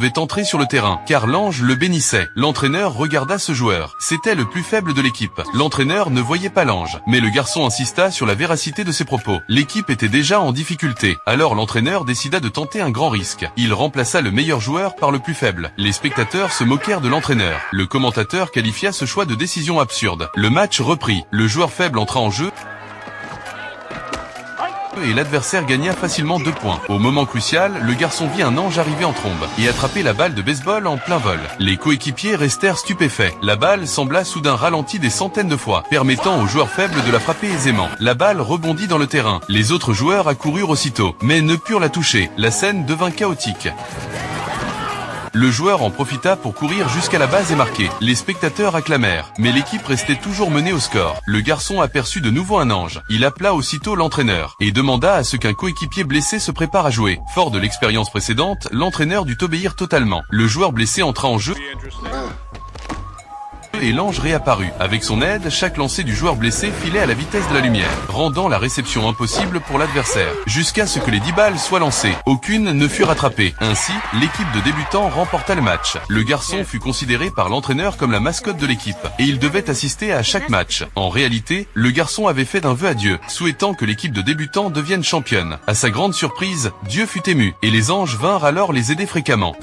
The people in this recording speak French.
devait entrer sur le terrain, car l'ange le bénissait. L'entraîneur regarda ce joueur. C'était le plus faible de l'équipe. L'entraîneur ne voyait pas l'ange, mais le garçon insista sur la véracité de ses propos. L'équipe était déjà en difficulté. Alors l'entraîneur décida de tenter un grand risque. Il remplaça le meilleur joueur par le plus faible. Les spectateurs se moquèrent de l'entraîneur. Le commentateur qualifia ce choix de décision absurde. Le match reprit. Le joueur faible entra en jeu et l'adversaire gagna facilement 2 points. Au moment crucial, le garçon vit un ange arriver en trombe et attraper la balle de baseball en plein vol. Les coéquipiers restèrent stupéfaits. La balle sembla soudain ralentie des centaines de fois, permettant au joueur faible de la frapper aisément. La balle rebondit dans le terrain. Les autres joueurs accoururent aussitôt, mais ne purent la toucher. La scène devint chaotique. Le joueur en profita pour courir jusqu'à la base et marquer. Les spectateurs acclamèrent, mais l'équipe restait toujours menée au score. Le garçon aperçut de nouveau un ange. Il appela aussitôt l'entraîneur et demanda à ce qu'un coéquipier blessé se prépare à jouer. Fort de l'expérience précédente, l'entraîneur dut obéir totalement. Le joueur blessé entra en jeu et l'ange réapparut. Avec son aide, chaque lancer du joueur blessé filait à la vitesse de la lumière, rendant la réception impossible pour l'adversaire, jusqu'à ce que les 10 balles soient lancées. Aucune ne fut rattrapée. Ainsi, l'équipe de débutants remporta le match. Le garçon fut considéré par l'entraîneur comme la mascotte de l'équipe, et il devait assister à chaque match. En réalité, le garçon avait fait d'un vœu à Dieu, souhaitant que l'équipe de débutants devienne championne. À sa grande surprise, Dieu fut ému, et les anges vinrent alors les aider fréquemment.